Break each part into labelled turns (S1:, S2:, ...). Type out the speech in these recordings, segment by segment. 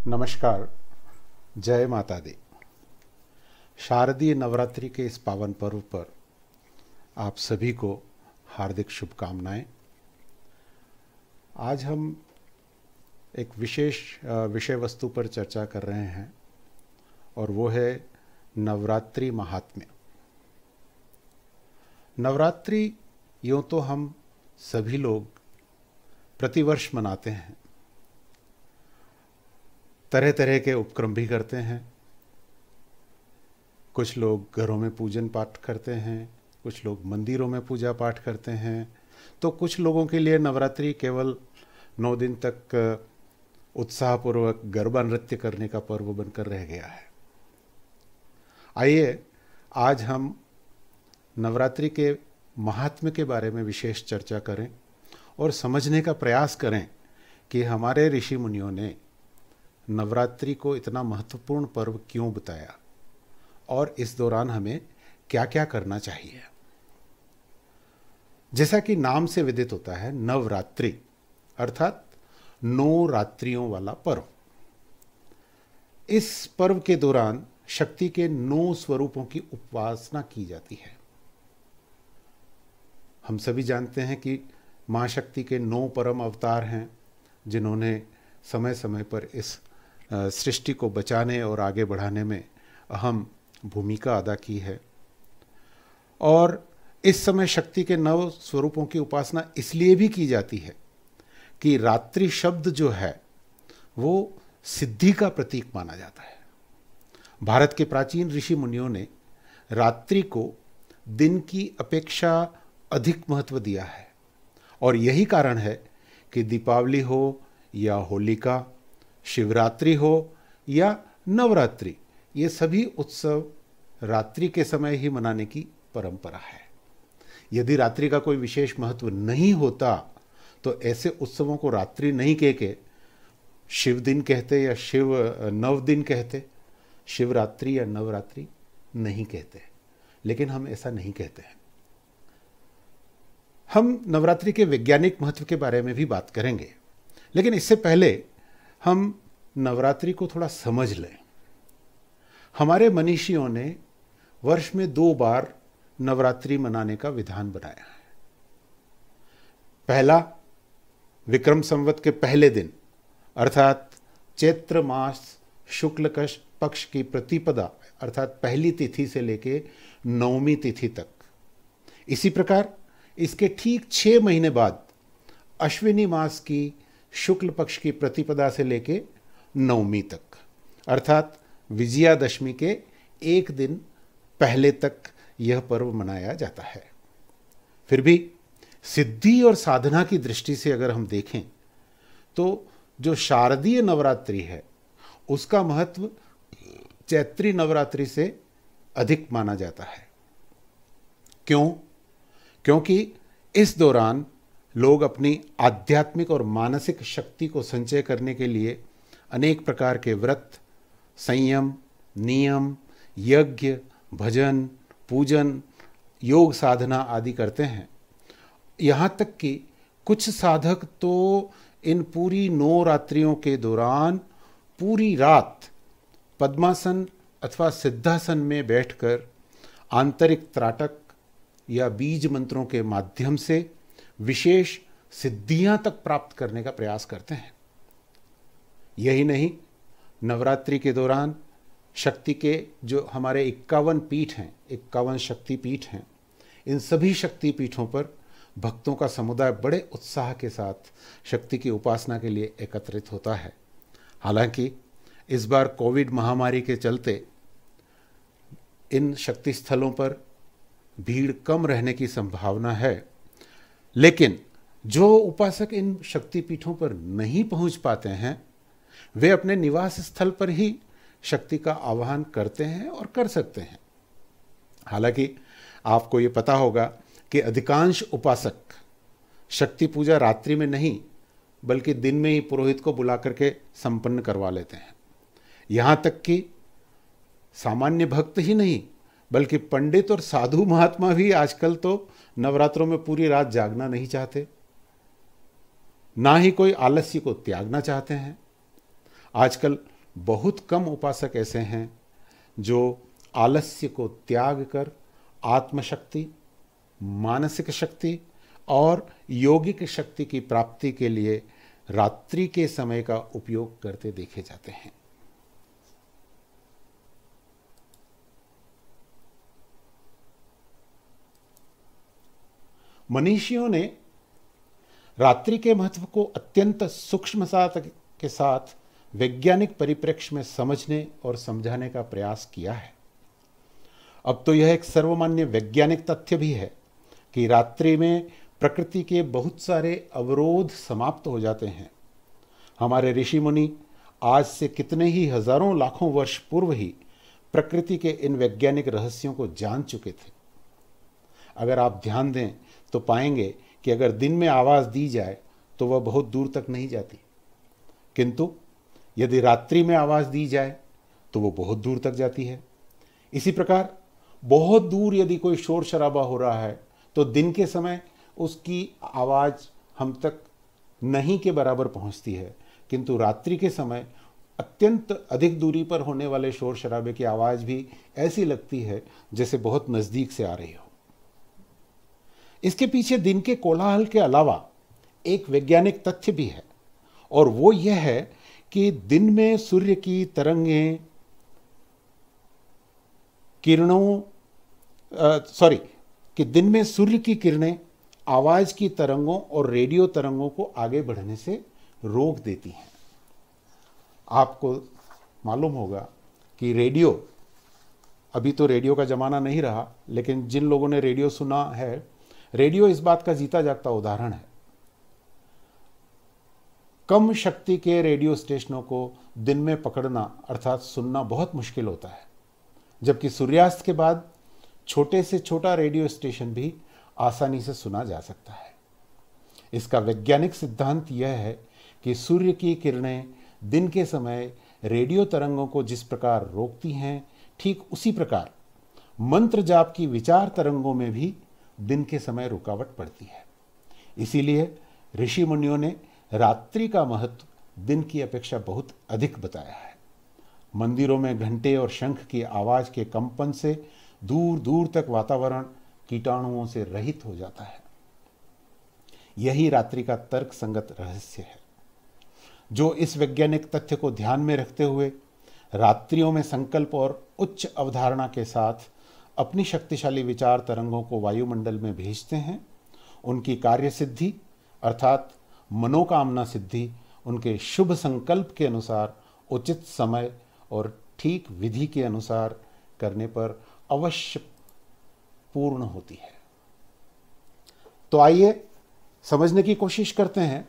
S1: नमस्कार। जय माता दी। शारदीय नवरात्रि के इस पावन पर्व पर आप सभी को हार्दिक शुभकामनाएं। आज हम एक विशेष विषय वस्तु पर चर्चा कर रहे हैं और वो है नवरात्रि महात्म्य। नवरात्रि यूँ तो हम सभी लोग प्रतिवर्ष मनाते हैं, तरह तरह के उपक्रम भी करते हैं। कुछ लोग घरों में पूजन पाठ करते हैं, कुछ लोग मंदिरों में पूजा पाठ करते हैं, तो कुछ लोगों के लिए नवरात्रि केवल 9 दिन तक उत्साहपूर्वक गरबा नृत्य करने का पर्व बनकर रह गया है। आइए आज हम नवरात्रि के महात्म्य के बारे में विशेष चर्चा करें और समझने का प्रयास करें कि हमारे ऋषि मुनियों ने नवरात्रि को इतना महत्वपूर्ण पर्व क्यों बताया और इस दौरान हमें क्या क्या करना चाहिए। जैसा कि नाम से विदित होता है, नवरात्रि अर्थात 9 रात्रियों वाला पर्व। इस पर्व के दौरान शक्ति के 9 स्वरूपों की उपासना की जाती है। हम सभी जानते हैं कि मां शक्ति के 9 परम अवतार हैं, जिन्होंने समय समय पर इस सृष्टि को बचाने और आगे बढ़ाने में अहम भूमिका अदा की है। और इस समय शक्ति के 9 स्वरूपों की उपासना इसलिए भी की जाती है कि रात्रि शब्द जो है वो सिद्धि का प्रतीक माना जाता है। भारत के प्राचीन ऋषि मुनियों ने रात्रि को दिन की अपेक्षा अधिक महत्व दिया है और यही कारण है कि दीपावली हो या होलिका, शिवरात्रि हो या नवरात्रि, ये सभी उत्सव रात्रि के समय ही मनाने की परंपरा है। यदि रात्रि का कोई विशेष महत्व नहीं होता तो ऐसे उत्सवों को रात्रि नहीं कह के शिव दिन कहते या शिव नव दिन कहते, शिवरात्रि या नवरात्रि नहीं कहते। लेकिन हम ऐसा नहीं कहते हैं। हम नवरात्रि के वैज्ञानिक महत्व के बारे में भी बात करेंगे, लेकिन इससे पहले हम नवरात्रि को थोड़ा समझ लें। हमारे मनीषियों ने वर्ष में 2 बार नवरात्रि मनाने का विधान बनाया है। पहला, विक्रम संवत के पहले दिन अर्थात चैत्र मास शुक्ल पक्ष की प्रतिपदा अर्थात पहली तिथि से लेके 9वीं तिथि तक। इसी प्रकार इसके ठीक 6 महीने बाद अश्विनी मास की शुक्ल पक्ष की प्रतिपदा से लेके 9वीं तक अर्थात विजयादशमी के 1 दिन पहले तक यह पर्व मनाया जाता है। फिर भी सिद्धि और साधना की दृष्टि से अगर हम देखें तो जो शारदीय नवरात्रि है उसका महत्व चैत्री नवरात्रि से अधिक माना जाता है। क्यों? क्योंकि इस दौरान लोग अपनी आध्यात्मिक और मानसिक शक्ति को संचय करने के लिए अनेक प्रकार के व्रत, संयम, नियम, यज्ञ, भजन, पूजन, योग साधना आदि करते हैं। यहाँ तक कि कुछ साधक तो इन पूरी 9 रात्रियों के दौरान पूरी रात पद्मासन अथवा सिद्धासन में बैठकर आंतरिक त्राटक या बीज मंत्रों के माध्यम से विशेष सिद्धियां तक प्राप्त करने का प्रयास करते हैं। यही नहीं, नवरात्रि के दौरान शक्ति के जो हमारे 51 पीठ हैं, 51 शक्ति पीठ हैं, इन सभी शक्ति पीठों पर भक्तों का समुदाय बड़े उत्साह के साथ शक्ति की उपासना के लिए एकत्रित होता है। हालांकि इस बार कोविड महामारी के चलते इन शक्ति स्थलों पर भीड़ कम रहने की संभावना है, लेकिन जो उपासक इन शक्तिपीठों पर नहीं पहुंच पाते हैं वे अपने निवास स्थल पर ही शक्ति का आवाहन करते हैं और कर सकते हैं। हालांकि आपको ये पता होगा कि अधिकांश उपासक शक्ति पूजा रात्रि में नहीं बल्कि दिन में ही पुरोहित को बुला करके संपन्न करवा लेते हैं। यहाँ तक कि सामान्य भक्त ही नहीं बल्कि पंडित और साधु महात्मा भी आजकल तो नवरात्रों में पूरी रात जागना नहीं चाहते, ना ही कोई आलस्य को त्यागना चाहते हैं। आजकल बहुत कम उपासक ऐसे हैं जो आलस्य को त्याग कर आत्मशक्ति, मानसिक शक्ति और यौगिक शक्ति की प्राप्ति के लिए रात्रि के समय का उपयोग करते देखे जाते हैं। मनीषियों ने रात्रि के महत्व को अत्यंत सूक्ष्मता के साथ वैज्ञानिक परिप्रेक्ष्य में समझने और समझाने का प्रयास किया है। अब तो यह एक सर्वमान्य वैज्ञानिक तथ्य भी है कि रात्रि में प्रकृति के बहुत सारे अवरोध समाप्त हो जाते हैं। हमारे ऋषि मुनि आज से कितने ही हजारों लाखों वर्ष पूर्व ही प्रकृति के इन वैज्ञानिक रहस्यों को जान चुके थे। अगर आप ध्यान दें तो पाएंगे कि अगर दिन में आवाज़ दी जाए तो वह बहुत दूर तक नहीं जाती, किंतु यदि रात्रि में आवाज़ दी जाए तो वो बहुत दूर तक जाती है। इसी प्रकार बहुत दूर यदि कोई शोर शराबा हो रहा है तो दिन के समय उसकी आवाज़ हम तक नहीं के बराबर पहुंचती है, किंतु रात्रि के समय अत्यंत अधिक दूरी पर होने वाले शोर शराबे की आवाज़ भी ऐसी लगती है जैसे बहुत नज़दीक से आ रही हो। इसके पीछे दिन के कोलाहल के अलावा एक वैज्ञानिक तथ्य भी है, और वो यह है कि दिन में सूर्य की तरंगें कि दिन में सूर्य की किरणें आवाज़ की तरंगों और रेडियो तरंगों को आगे बढ़ने से रोक देती हैं। आपको मालूम होगा कि रेडियो, अभी तो रेडियो का ज़माना नहीं रहा, लेकिन जिन लोगों ने रेडियो सुना है, रेडियो इस बात का जीता जागता उदाहरण है। कम शक्ति के रेडियो स्टेशनों को दिन में पकड़ना अर्थात सुनना बहुत मुश्किल होता है, जबकि सूर्यास्त के बाद छोटे से छोटा रेडियो स्टेशन भी आसानी से सुना जा सकता है। इसका वैज्ञानिक सिद्धांत यह है कि सूर्य की किरणें दिन के समय रेडियो तरंगों को जिस प्रकार रोकती हैं, ठीक उसी प्रकार मंत्र जाप की विचार तरंगों में भी दिन के समय रुकावट पड़ती है। इसीलिए ऋषि मुनियों ने रात्रि का महत्व दिन की अपेक्षा बहुत अधिक बताया है। मंदिरों में घंटे और शंख की आवाज़ के कंपन से दूर दूर तक वातावरण कीटाणुओं से रहित हो जाता है। यही रात्रि का तर्क संगत रहस्य है, जो इस वैज्ञानिक तथ्य को ध्यान में रखते हुए रात्रियों में संकल्प और उच्च अवधारणा के साथ अपनी शक्तिशाली विचार तरंगों को वायुमंडल में भेजते हैं, उनकी कार्य सिद्धि अर्थात मनोकामना सिद्धि उनके शुभ संकल्प के अनुसार उचित समय और ठीक विधि के अनुसार करने पर अवश्य पूर्ण होती है। तो आइए समझने की कोशिश करते हैं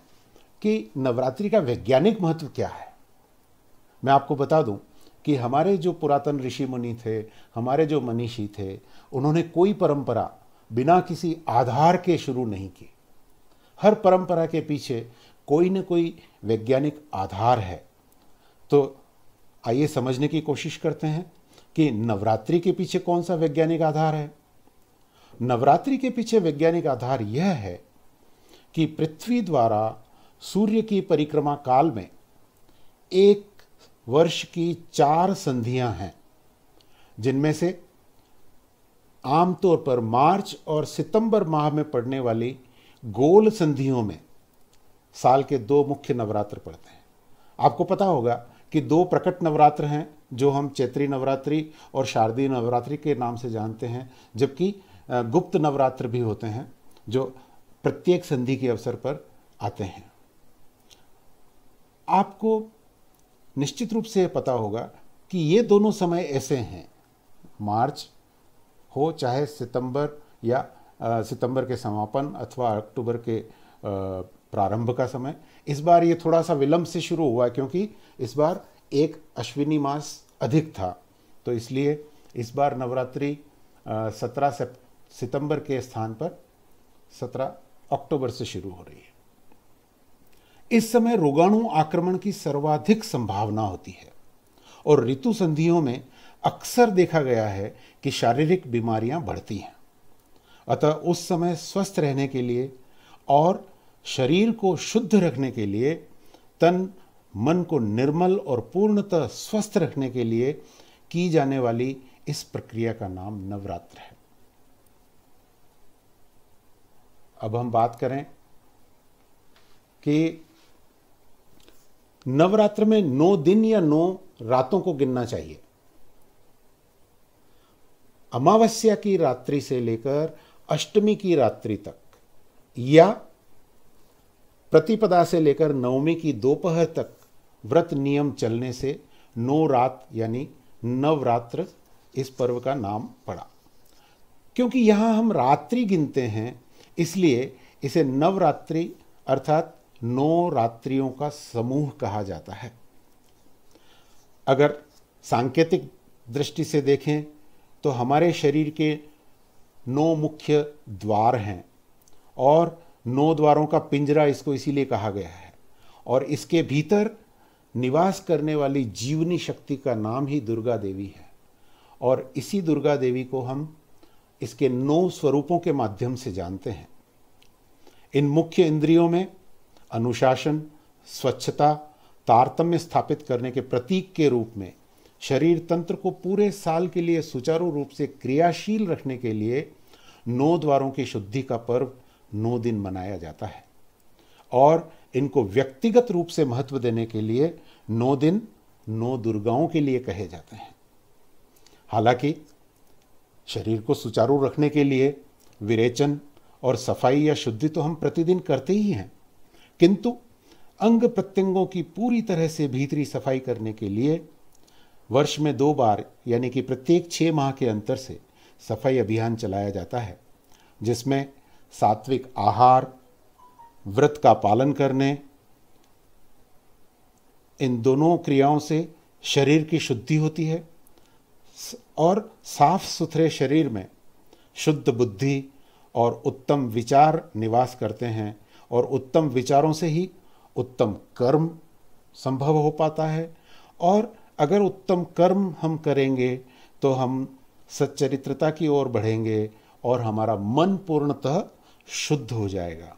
S1: कि नवरात्रि का वैज्ञानिक महत्व क्या है। मैं आपको बता दूं कि हमारे जो पुरातन ऋषि मुनि थे, हमारे जो मनीषी थे, उन्होंने कोई परंपरा बिना किसी आधार के शुरू नहीं की। हर परंपरा के पीछे कोई न कोई वैज्ञानिक आधार है। तो आइए समझने की कोशिश करते हैं कि नवरात्रि के पीछे कौन सा वैज्ञानिक आधार है। नवरात्रि के पीछे वैज्ञानिक आधार यह है कि पृथ्वी द्वारा सूर्य की परिक्रमा काल में एक वर्ष की 4 संधियां हैं, जिनमें से आमतौर पर मार्च और सितंबर माह में पड़ने वाली गोल संधियों में साल के 2 मुख्य नवरात्र पड़ते हैं। आपको पता होगा कि 2 प्रकट नवरात्र हैं, जो हम चैत्री नवरात्रि और शारदीय नवरात्रि के नाम से जानते हैं, जबकि गुप्त नवरात्र भी होते हैं जो प्रत्येक संधि के अवसर पर आते हैं। आपको निश्चित रूप से पता होगा कि ये दोनों समय ऐसे हैं, मार्च हो चाहे सितंबर या सितंबर के समापन अथवा अक्टूबर के प्रारंभ का समय। इस बार ये थोड़ा सा विलंब से शुरू हुआ क्योंकि इस बार एक अश्विनी मास अधिक था, तो इसलिए इस बार नवरात्रि 17 सितंबर के स्थान पर 17 अक्टूबर से शुरू हो रही है। इस समय रोगाणु आक्रमण की सर्वाधिक संभावना होती है और ऋतु संधियों में अक्सर देखा गया है कि शारीरिक बीमारियां बढ़ती हैं। अतः उस समय स्वस्थ रहने के लिए और शरीर को शुद्ध रखने के लिए तन मन को निर्मल और पूर्णतः स्वस्थ रखने के लिए की जाने वाली इस प्रक्रिया का नाम नवरात्र है। अब हम बात करें कि नवरात्र में 9 दिन या 9 रातों को गिनना चाहिए। अमावस्या की रात्रि से लेकर अष्टमी की रात्रि तक या प्रतिपदा से लेकर नवमी की दोपहर तक व्रत नियम चलने से 9 रात यानी नवरात्र इस पर्व का नाम पड़ा। क्योंकि यहां हम रात्रि गिनते हैं, इसलिए इसे नवरात्रि अर्थात 9 रात्रियों का समूह कहा जाता है। अगर सांकेतिक दृष्टि से देखें तो हमारे शरीर के 9 मुख्य द्वार हैं और 9 द्वारों का पिंजरा इसको इसीलिए कहा गया है, और इसके भीतर निवास करने वाली जीवनी शक्ति का नाम ही दुर्गा देवी है। और इसी दुर्गा देवी को हम इसके 9 स्वरूपों के माध्यम से जानते हैं। इन मुख्य इंद्रियों में अनुशासन, स्वच्छता, तारतम्य स्थापित करने के प्रतीक के रूप में शरीर तंत्र को पूरे साल के लिए सुचारू रूप से क्रियाशील रखने के लिए 9 द्वारों की शुद्धि का पर्व 9 दिन मनाया जाता है, और इनको व्यक्तिगत रूप से महत्व देने के लिए 9 दिन 9 दुर्गाओं के लिए कहे जाते हैं। हालांकि शरीर को सुचारू रखने के लिए विरेचन और सफाई या शुद्धि तो हम प्रतिदिन करते ही हैं, किंतु अंग प्रत्यंगों की पूरी तरह से भीतरी सफाई करने के लिए वर्ष में 2 बार यानी कि प्रत्येक 6 माह के अंतर से सफाई अभियान चलाया जाता है, जिसमें सात्विक आहार, व्रत का पालन करने, इन दोनों क्रियाओं से शरीर की शुद्धि होती है और साफ सुथरे शरीर में शुद्ध बुद्धि और उत्तम विचार निवास करते हैं, और उत्तम विचारों से ही उत्तम कर्म संभव हो पाता है। और अगर उत्तम कर्म हम करेंगे तो हम सच्चरित्रता की ओर बढ़ेंगे और हमारा मन पूर्णतः शुद्ध हो जाएगा।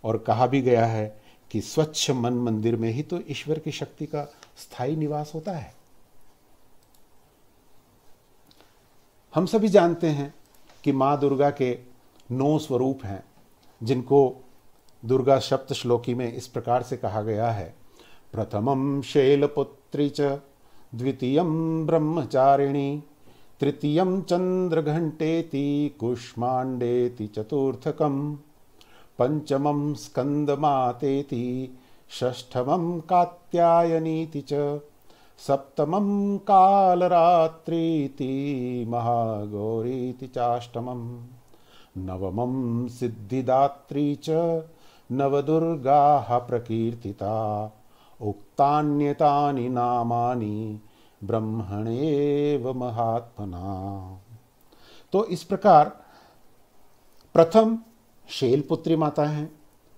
S1: और कहा भी गया है कि स्वच्छ मन मंदिर में ही तो ईश्वर की शक्ति का स्थायी निवास होता है। हम सभी जानते हैं कि माँ दुर्गा के 9 स्वरूप हैं, जिनको दुर्गा सप्तश्लोकी में इस प्रकार से कहा गया है। प्रथमं शैलपुत्री च, द्वितीयं ब्रह्मचारिणी, तृतीयं चंद्रघंटेति, कुष्मांडेति चतुर्थकं, पंचमं स्कंदमातेति, षष्ठमं कात्यायनीति च, सप्तमं कालरात्रीति, महागौरीति चाष्टमं, नवमं सिद्धिदात्री च, नवदुर्गाः प्रकीर्तिता, उक्तान्यतानि नामानि ब्रह्मणेव महात्मना। तो इस प्रकार प्रथम शैलपुत्री माता हैं,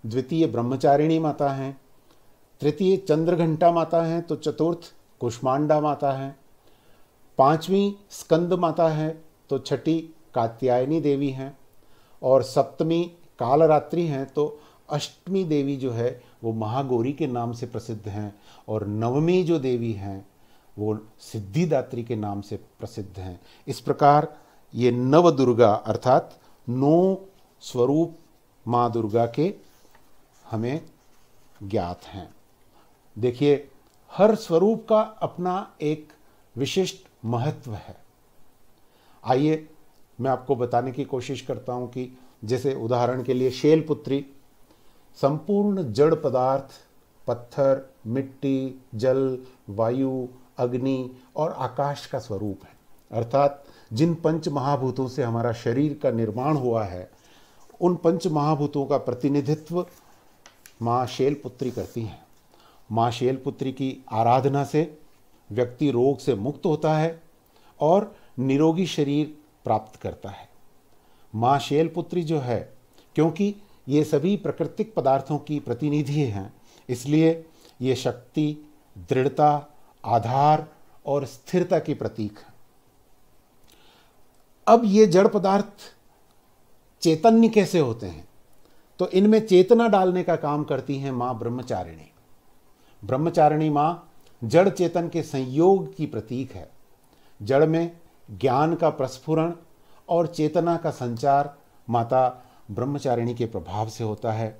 S1: द्वितीय ब्रह्मचारिणी माता हैं, तृतीय चंद्रघंटा माता हैं, तो चतुर्थ कुष्मांडा माता हैं, 5वीं स्कंद माता है, तो छठी कात्यायनी देवी हैं, और 7वीं कालरात्रि हैं, तो अष्टमी देवी जो है वो महागौरी के नाम से प्रसिद्ध हैं, और 9वीं जो देवी हैं वो सिद्धिदात्री के नाम से प्रसिद्ध हैं। इस प्रकार ये नव दुर्गा अर्थात 9 स्वरूप माँ दुर्गा के हमें ज्ञात हैं। देखिए, हर स्वरूप का अपना एक विशिष्ट महत्व है। आइए मैं आपको बताने की कोशिश करता हूँ कि जैसे उदाहरण के लिए शैलपुत्री संपूर्ण जड़ पदार्थ, पत्थर, मिट्टी, जल, वायु, अग्नि और आकाश का स्वरूप है। अर्थात जिन पंच महाभूतों से हमारा शरीर का निर्माण हुआ है, उन पंच महाभूतों का प्रतिनिधित्व माँ शैलपुत्री करती हैं। माँ शैलपुत्री की आराधना से व्यक्ति रोग से मुक्त होता है और निरोगी शरीर प्राप्त करता है। माँ शैलपुत्री जो है, क्योंकि ये सभी प्राकृतिक पदार्थों की प्रतिनिधि हैं, इसलिए ये शक्ति, दृढ़ता, आधार और स्थिरता की प्रतीक है। अब ये जड़ पदार्थ चैतन्य कैसे होते हैं? तो इनमें चेतना डालने का काम करती हैं माँ ब्रह्मचारिणी। ब्रह्मचारिणी माँ जड़ चेतन के संयोग की प्रतीक है। जड़ में ज्ञान का प्रस्फुरण और चेतना का संचार माता ब्रह्मचारिणी के प्रभाव से होता है।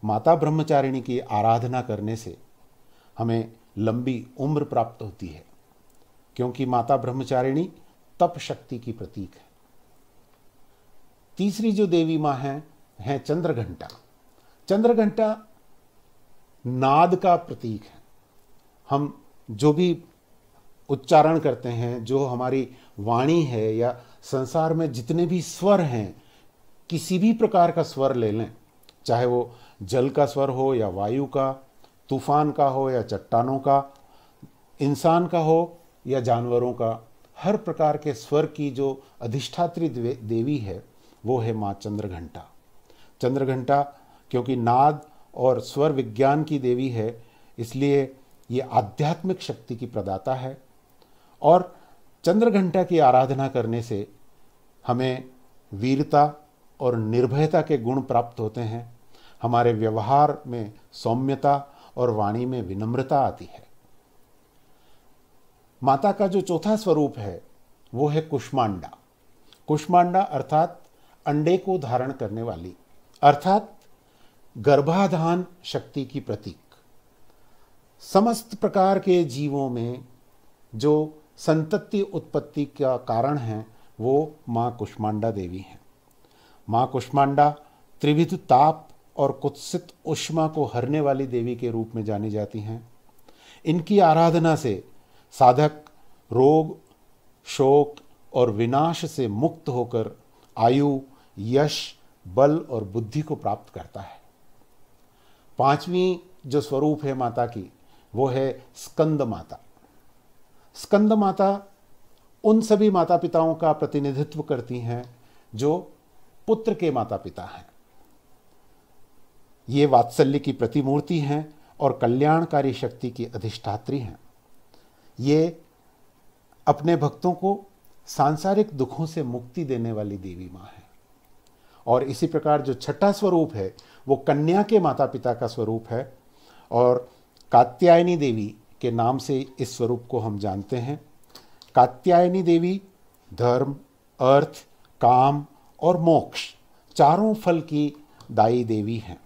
S1: माता ब्रह्मचारिणी की आराधना करने से हमें लंबी उम्र प्राप्त होती है, क्योंकि माता ब्रह्मचारिणी तप शक्ति की प्रतीक है। तीसरी जो देवी माँ है चंद्रघंटा। चंद्रघंटा नाद का प्रतीक है। हम जो भी उच्चारण करते हैं, जो हमारी वाणी है या संसार में जितने भी स्वर हैं, किसी भी प्रकार का स्वर ले लें, चाहे वो जल का स्वर हो या वायु का, तूफान का हो या चट्टानों का, इंसान का हो या जानवरों का, हर प्रकार के स्वर की जो अधिष्ठात्री देवी है वो है माँ चंद्रघंटा। चंद्रघंटा क्योंकि नाद और स्वर विज्ञान की देवी है, इसलिए ये आध्यात्मिक शक्ति की प्रदाता है। और चंद्रघंटा की आराधना करने से हमें वीरता और निर्भयता के गुण प्राप्त होते हैं। हमारे व्यवहार में सौम्यता और वाणी में विनम्रता आती है। माता का जो चौथा स्वरूप है वो है कुष्मांडा। कुष्मांडा अर्थात अंडे को धारण करने वाली, अर्थात गर्भाधान शक्ति की प्रतीक। समस्त प्रकार के जीवों में जो संतति उत्पत्ति का कारण है वो माँ कुष्मांडा देवी हैं। माँ कुष्मांडा त्रिविध ताप और कुत्सित उष्मा को हरने वाली देवी के रूप में जानी जाती हैं। इनकी आराधना से साधक रोग, शोक और विनाश से मुक्त होकर आयु, यश, बल और बुद्धि को प्राप्त करता है। पांचवी जो स्वरूप है माता की वो है स्कंद माता। स्कंद माता उन सभी माता पिताओं का प्रतिनिधित्व करती हैं जो पुत्र के माता पिता हैं। ये वात्सल्य की प्रतिमूर्ति हैं और कल्याणकारी शक्ति की अधिष्ठात्री हैं। ये अपने भक्तों को सांसारिक दुखों से मुक्ति देने वाली देवी माँ है। और इसी प्रकार जो छठा स्वरूप है वो कन्या के माता पिता का स्वरूप है और कात्यायनी देवी के नाम से इस स्वरूप को हम जानते हैं। कात्यायनी देवी धर्म, अर्थ, काम और मोक्ष चारों फल की दायी देवी हैं।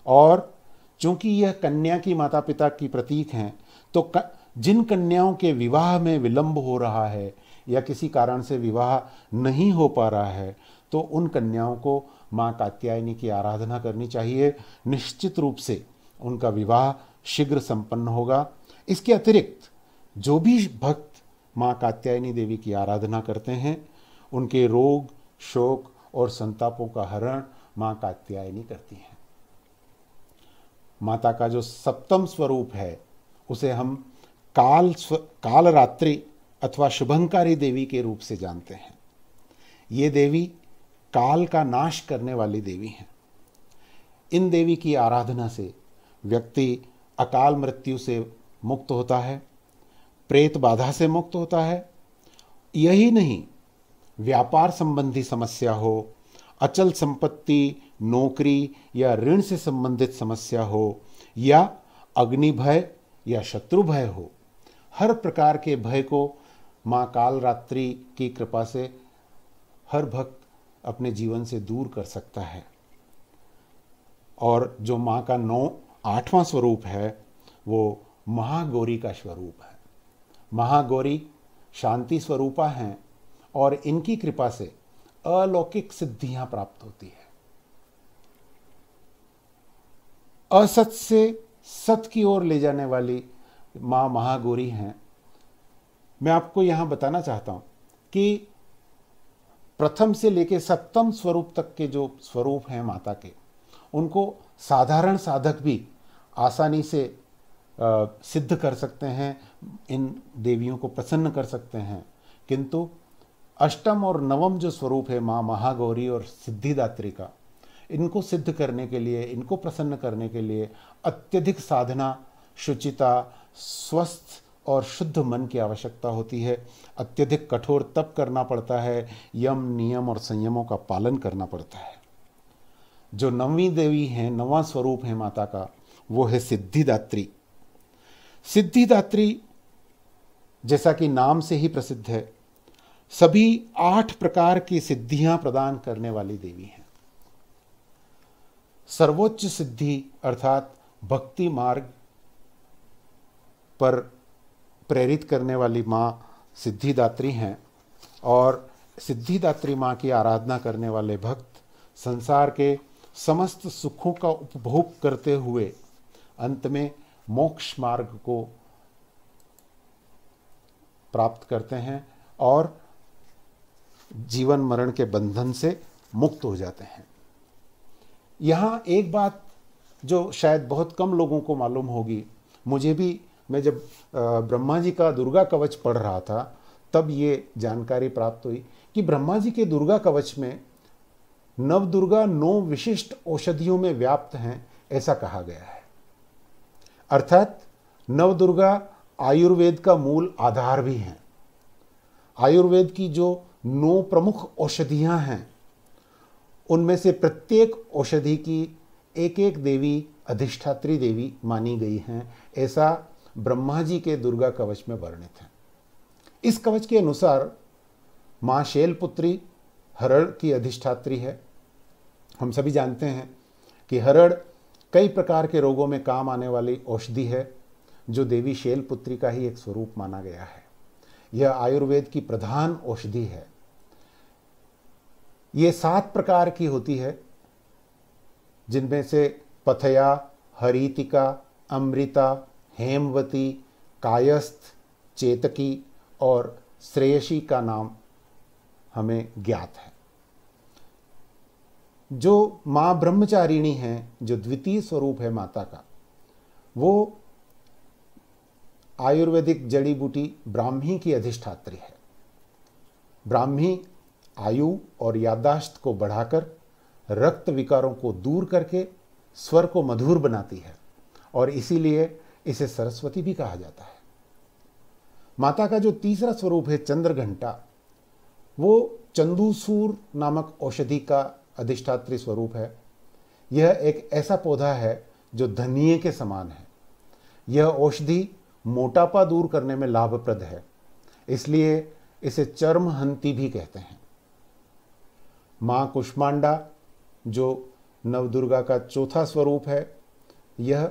S1: और चूंकि यह कन्या की माता पिता की प्रतीक हैं, तो जिन कन्याओं के विवाह में विलंब हो रहा है या किसी कारण से विवाह नहीं हो पा रहा है, तो उन कन्याओं को माँ कात्यायनी की आराधना करनी चाहिए। निश्चित रूप से उनका विवाह शीघ्र संपन्न होगा। इसके अतिरिक्त जो भी भक्त माँ कात्यायनी देवी की आराधना करते हैं, उनके रोग, शोक और संतापों का हरण माँ कात्यायनी करती हैं। माता का जो सप्तम स्वरूप है उसे हम कालरात्रि अथवा शुभंकारी देवी के रूप से जानते हैं। ये देवी काल का नाश करने वाली देवी हैं। इन देवी की आराधना से व्यक्ति अकाल मृत्यु से मुक्त होता है, प्रेत बाधा से मुक्त होता है। यही नहीं, व्यापार संबंधी समस्या हो, अचल संपत्ति, नौकरी या ऋण से संबंधित समस्या हो, या अग्नि भय या शत्रु भय हो, हर प्रकार के भय को माँ कालरात्रि की कृपा से हर भक्त अपने जीवन से दूर कर सकता है। और जो माँ का 8वां स्वरूप है वो महागौरी का स्वरूप है। महागौरी शांति स्वरूपा हैं और इनकी कृपा से अलौकिक सिद्धियां प्राप्त होती है। असत से सत की ओर ले जाने वाली माँ महागौरी हैं। मैं आपको यहां बताना चाहता हूं कि प्रथम से लेकर सप्तम स्वरूप तक के जो स्वरूप हैं माता के, उनको साधारण साधक भी आसानी से सिद्ध कर सकते हैं, इन देवियों को प्रसन्न कर सकते हैं। किंतु अष्टम और नवम जो स्वरूप है माँ महागौरी और सिद्धिदात्री का, इनको सिद्ध करने के लिए, इनको प्रसन्न करने के लिए अत्यधिक साधना, शुचिता, स्वस्थ और शुद्ध मन की आवश्यकता होती है। अत्यधिक कठोर तप करना पड़ता है, यम, नियम और संयमों का पालन करना पड़ता है। जो नवीं देवी हैं, नवां स्वरूप है माता का, वो है सिद्धिदात्री। सिद्धिदात्री जैसा कि नाम से ही प्रसिद्ध है, सभी 8 प्रकार की सिद्धियां प्रदान करने वाली देवी हैं। सर्वोच्च सिद्धि अर्थात भक्ति मार्ग पर प्रेरित करने वाली माँ सिद्धिदात्री हैं, और सिद्धिदात्री माँ की आराधना करने वाले भक्त संसार के समस्त सुखों का उपभोग करते हुए अंत में मोक्ष मार्ग को प्राप्त करते हैं और जीवन मरण के बंधन से मुक्त हो जाते हैं। यहाँ एक बात जो शायद बहुत कम लोगों को मालूम होगी, मुझे भी, मैं जब ब्रह्मा जी का दुर्गा कवच पढ़ रहा था तब ये जानकारी प्राप्त हुई कि ब्रह्मा जी के दुर्गा कवच में नवदुर्गा 9 विशिष्ट औषधियों में व्याप्त हैं, ऐसा कहा गया है। अर्थात नवदुर्गा आयुर्वेद का मूल आधार भी हैं। आयुर्वेद की जो 9 प्रमुख औषधियां हैं, उनमें से प्रत्येक औषधि की एक एक देवी अधिष्ठात्री देवी मानी गई हैं, ऐसा ब्रह्मा जी के दुर्गा कवच में वर्णित है। इस कवच के अनुसार माँ शैलपुत्री हरण की अधिष्ठात्री है। हम सभी जानते हैं कि हरण कई प्रकार के रोगों में काम आने वाली औषधि है, जो देवी शैलपुत्री का ही एक स्वरूप माना गया है। यह आयुर्वेद की प्रधान औषधि है। ये 7 प्रकार की होती है, जिनमें से पथया, हरितिका, अमृता, हेमवती, कायस्थ, चेतकी और श्रेयसी का नाम हमें ज्ञात है। जो माँ ब्रह्मचारिणी हैं, जो द्वितीय स्वरूप है माता का, वो आयुर्वेदिक जड़ी बूटी ब्राह्मी की अधिष्ठात्री है। ब्राह्मी आयु और याददाश्त को बढ़ाकर रक्त विकारों को दूर करके स्वर को मधुर बनाती है, और इसीलिए इसे सरस्वती भी कहा जाता है। माता का जो तीसरा स्वरूप है चंद्रघंटा, वो चंदूसूर नामक औषधि का अधिष्ठात्री स्वरूप है। यह एक ऐसा पौधा है जो धनिये के समान है। यह औषधि मोटापा दूर करने में लाभप्रद है, इसलिए इसे चर्महंती भी कहते हैं। माँ कुष्मांडा जो नवदुर्गा का चौथा स्वरूप है, यह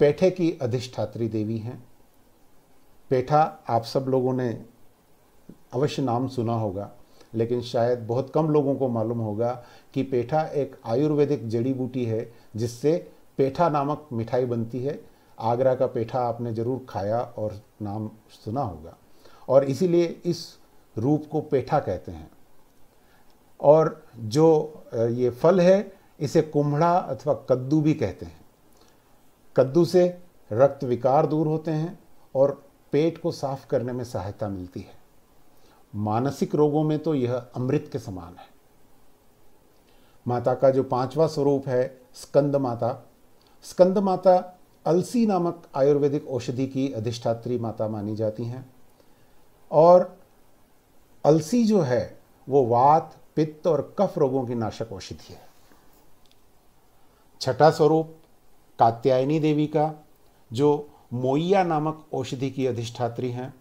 S1: पेठे की अधिष्ठात्री देवी हैं। पेठा आप सब लोगों ने अवश्य नाम सुना होगा, लेकिन शायद बहुत कम लोगों को मालूम होगा कि पेठा एक आयुर्वेदिक जड़ी बूटी है, जिससे पेठा नामक मिठाई बनती है। आगरा का पेठा आपने ज़रूर खाया और नाम सुना होगा, और इसीलिए इस रूप को पेठा कहते हैं। और जो ये फल है, इसे कुम्हड़ा अथवा कद्दू भी कहते हैं। कद्दू से रक्त विकार दूर होते हैं और पेट को साफ करने में सहायता मिलती है। मानसिक रोगों में तो यह अमृत के समान है। माता का जो 5वां स्वरूप है स्कंद माता, स्कंद माता अलसी नामक आयुर्वेदिक औषधि की अधिष्ठात्री माता मानी जाती हैं। और अलसी जो है वो वात, पित्त और कफ रोगों की नाशक औषधि है। छठा स्वरूप कात्यायनी देवी का, जो मोइया नामक औषधि की अधिष्ठात्री हैं।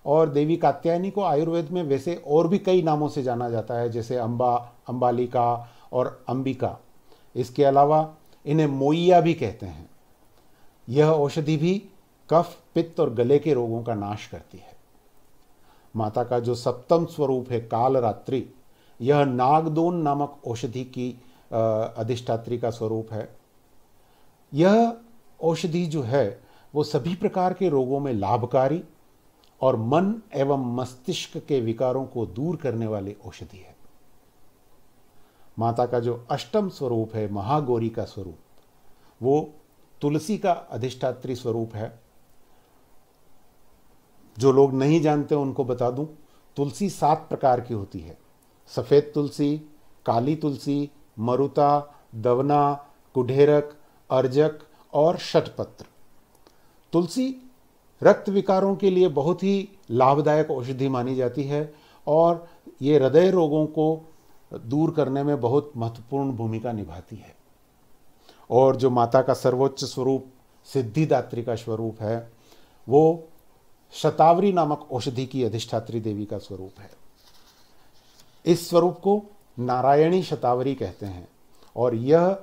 S1: और देवी कात्यायनी को आयुर्वेद में वैसे और भी कई नामों से जाना जाता है, जैसे अम्बा, अम्बालिका और अंबिका। इसके अलावा इन्हें मोइया भी कहते हैं। यह औषधि भी कफ, पित्त और गले के रोगों का नाश करती है। माता का जो 7वां स्वरूप है कालरात्रि, यह नागदोन नामक औषधि की अधिष्ठात्री का स्वरूप है। यह औषधि जो है वो सभी प्रकार के रोगों में लाभकारी और मन एवं मस्तिष्क के विकारों को दूर करने वाली औषधि है। माता का जो 8वां स्वरूप है महागौरी का स्वरूप, वो तुलसी का अधिष्ठात्री स्वरूप है। जो लोग नहीं जानते उनको बता दूं, तुलसी 7 प्रकार की होती है। सफ़ेद तुलसी, काली तुलसी, मरुता, दवना, कुढेरक, अर्जक और षटपत्र। तुलसी रक्त विकारों के लिए बहुत ही लाभदायक औषधि मानी जाती है, और ये हृदय रोगों को दूर करने में बहुत महत्वपूर्ण भूमिका निभाती है। और जो माता का सर्वोच्च स्वरूप सिद्धिदात्री का स्वरूप है, वो शतावरी नामक औषधि की अधिष्ठात्री देवी का स्वरूप है। इस स्वरूप को नारायणी शतावरी कहते हैं और यह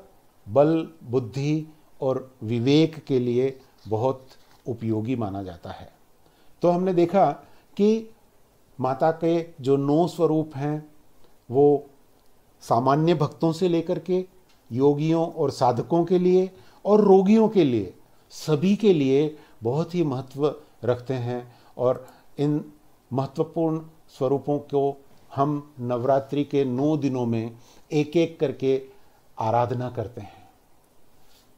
S1: बल, बुद्धि और विवेक के लिए बहुत उपयोगी माना जाता है। तो हमने देखा कि माता के जो 9 स्वरूप हैं वो सामान्य भक्तों से लेकर के योगियों और साधकों के लिए और रोगियों के लिए, सभी के लिए बहुत ही महत्व रखते हैं। और इन महत्वपूर्ण स्वरूपों को हम नवरात्रि के 9 दिनों में एक एक करके आराधना करते हैं।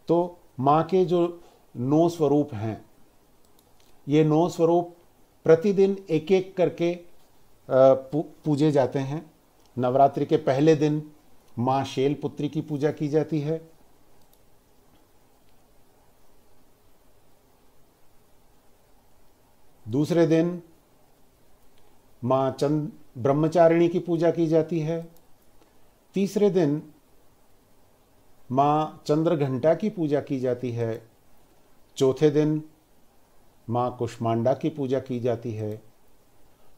S1: तो माँ के जो 9 स्वरूप हैं, ये 9 स्वरूप प्रतिदिन एक एक करके पूजे जाते हैं। नवरात्रि के पहले दिन माँ शैलपुत्री की पूजा की जाती है। दूसरे दिन माँ ब्रह्मचारिणी की पूजा की जाती है। तीसरे दिन माँ चंद्रघंटा की पूजा की जाती है। चौथे दिन माँ कुष्मांडा की पूजा की जाती है।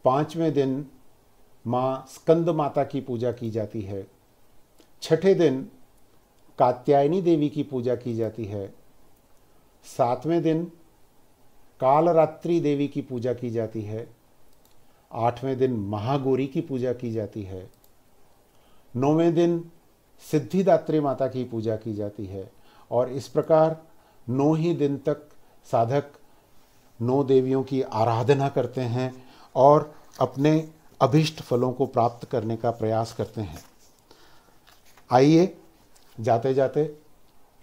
S1: 5वें दिन माँ स्कंद माता की पूजा की जाती है। 6ठे दिन कात्यायनी देवी की पूजा की जाती है। 7वें दिन कालरात्रि देवी की पूजा की जाती है। 8वें दिन महागौरी की पूजा की जाती है। 9वें दिन सिद्धिदात्री माता की पूजा की जाती है। और इस प्रकार 9 ही दिन तक साधक 9 देवियों की आराधना करते हैं और अपने अभिष्ट फलों को प्राप्त करने का प्रयास करते हैं। आइए जाते जाते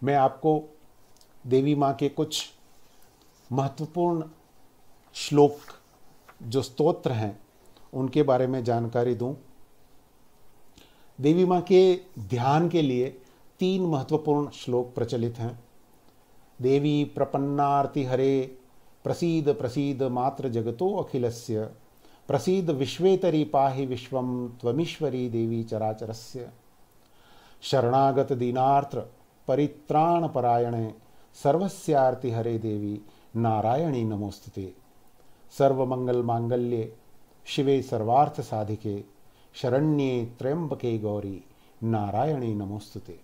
S1: मैं आपको देवी माँ के कुछ महत्वपूर्ण श्लोक जो स्तोत्र हैं उनके बारे में जानकारी दूं। देवी माँ के ध्यान के लिए 3 महत्वपूर्ण श्लोक प्रचलित हैं। देवी प्रपन्नार्ति हरे प्रसीद प्रसीद मात्र जगतो अखिलस्य प्रसीद विश्वेतरी पाहि विश्वम त्वमीश्वरी देवी चराचरस्य शरणागत दीनार्थ परित्राण परायणे सर्वस्यार्ति हरे देवी नारायणी नमोस्तुते सर्वमंगल मांगल्ये शिवे सर्वार्थ साधिके शरण्ये त्र्यंबके गौरी नारायणी नमोस्तुते।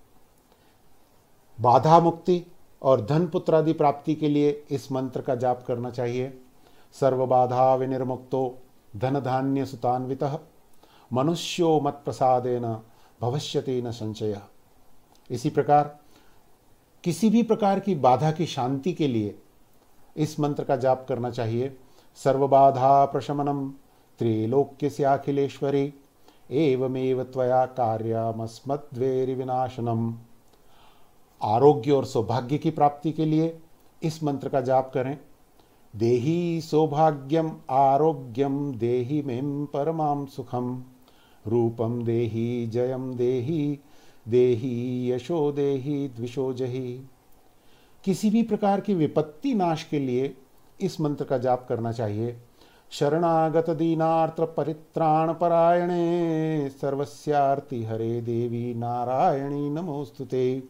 S1: बाधा मुक्ति और धन पुत्रादि प्राप्ति के लिए इस मंत्र का जाप करना चाहिए। सर्वबाधा विनिर्मुक्तो धन धान्य सुतान्वितः मनुष्यो मत प्रसादेन भविष्यति न संशय। इसी प्रकार किसी भी प्रकार की बाधा की शांति के लिए इस मंत्र का जाप करना चाहिए। सर्वबाधा प्रशमनम त्रैलोक्यस्याखिलेश्वरी एवमेव त्वया कार्यमस्मद्वेरि विनाशनम। आरोग्य और सौभाग्य की प्राप्ति के लिए इस मंत्र का जाप करें। देहि सौभाग्यम आरोग्यम देहि में परमां सुखम रूपम देहि जयम देहि देहि यशो देहि द्विषो जहि। किसी भी प्रकार की विपत्ति नाश के लिए इस मंत्र का जाप करना चाहिए। शरणागत दीनार्थ परित्राण परायणे सर्वस्यार्ति हरे देवी नारायणी नमोस्तुते।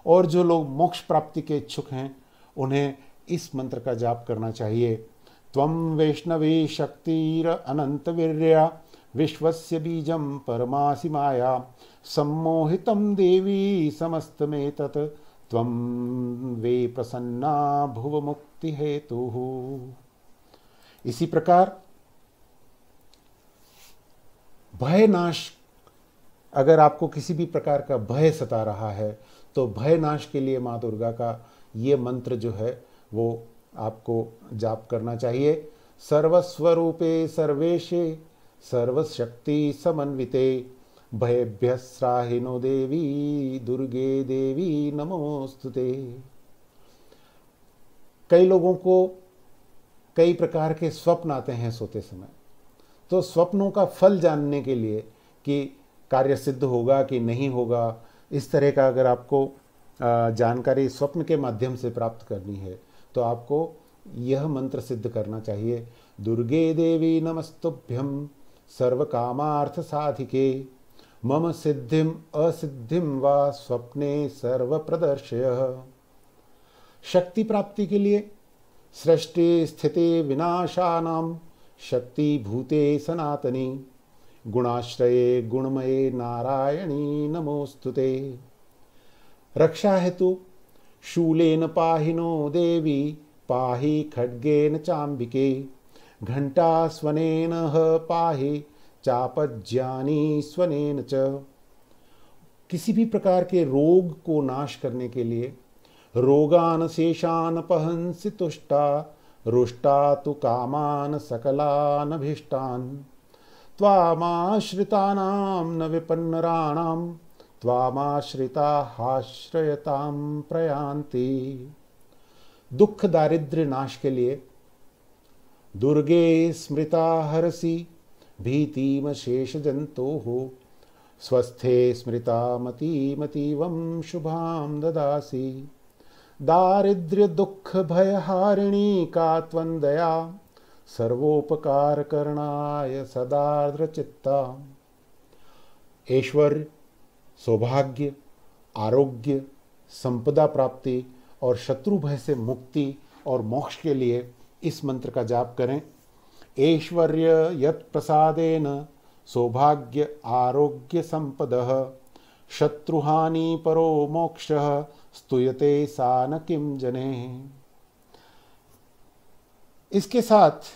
S1: और जो लोग मोक्ष प्राप्ति के इच्छुक हैं उन्हें इस मंत्र का जाप करना चाहिए। त्वं वैष्णवी शक्तिर अनंत वीर्या विश्वस्य बीजं परमासि माया सम्मोहितं देवी समस्तमेतत् त्वं वे प्रसन्ना भुव मुक्ति हेतुः। इसी प्रकार भय नाश, अगर आपको किसी भी प्रकार का भय सता रहा है तो भय नाश के लिए माँ दुर्गा का ये मंत्र जो है वो आपको जाप करना चाहिए। सर्वस्वरूपे सर्वेशे सर्वशक्ति समन्विते भयभ्यस्त्राहिनो देवी दुर्गे देवी नमोस्तुते। कई लोगों को कई प्रकार के स्वप्न आते हैं सोते समय, तो स्वप्नों का फल जानने के लिए कि कार्य सिद्ध होगा कि नहीं होगा, इस तरह का अगर आपको जानकारी स्वप्न के माध्यम से प्राप्त करनी है तो आपको यह मंत्र सिद्ध करना चाहिए। दुर्गे देवी नमस्तुभ्यं सर्वकामार्थ साधिके मम सिद्धिम असिद्धिम वा स्वप्ने सर्व प्रदर्शय। शक्ति प्राप्ति के लिए सृष्टि स्थिति विनाशानां शक्तिभूते सनातनी गुणाश्रये गुणमये नारायणी नमोस्तुते। रक्षा हेतु शूलेन पाहिनो देवी पाहि खड्गेन चाम्बिके घंटास्वनेन पाहि चापज्ञानी स्वनेन च। किसी भी प्रकार के रोग को नाश करने के लिए रोगान शेषान पहंसि तुष्टा रुष्टा तु कामान सकलान अभीष्टान त्वामाश्रितानां न विपन्नराणां त्वामाश्रिता हाश्रयतां प्रयान्ति। दुख दारिद्र्य नाश के लिए दुर्गे स्मृता हरसि भीतिम शेष जंतोः स्वस्थे स्मृता मतीमतीवं शुभां ददासि। दारिद्र्य दुख भयहारिणी का त्वन्दया सर्वोपकार करणाय सदार्द्र चित्ता। ऐश्वर्य, सौभाग्य, आरोग्य, संपदा प्राप्ति और शत्रु भय से मुक्ति और मोक्ष के लिए इस मंत्र का जाप करें। ऐश्वर्य यत् प्रसादेन सौभाग्य आरोग्य संपदः शत्रुहानि परो मोक्षः स्तूयते सा न किम जने। इसके साथ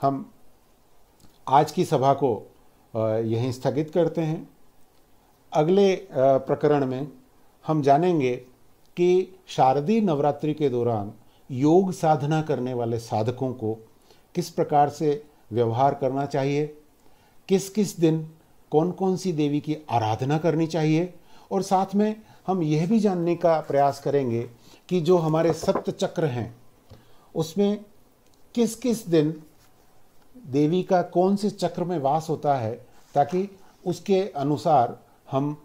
S1: हम आज की सभा को यहीं स्थगित करते हैं। अगले प्रकरण में हम जानेंगे कि शारदीय नवरात्रि के दौरान योग साधना करने वाले साधकों को किस प्रकार से व्यवहार करना चाहिए, किस किस दिन कौन कौन सी देवी की आराधना करनी चाहिए, और साथ में हम यह भी जानने का प्रयास करेंगे कि जो हमारे सप्त चक्र हैं उसमें किस किस दिन देवी का कौन से चक्र में वास होता है, ताकि उसके अनुसार हम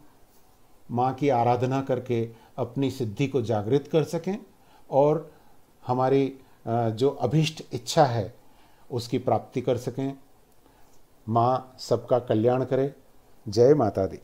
S1: माँ की आराधना करके अपनी सिद्धि को जागृत कर सकें और हमारी जो अभीष्ट इच्छा है उसकी प्राप्ति कर सकें। माँ सबका कल्याण करे। जय माता दी।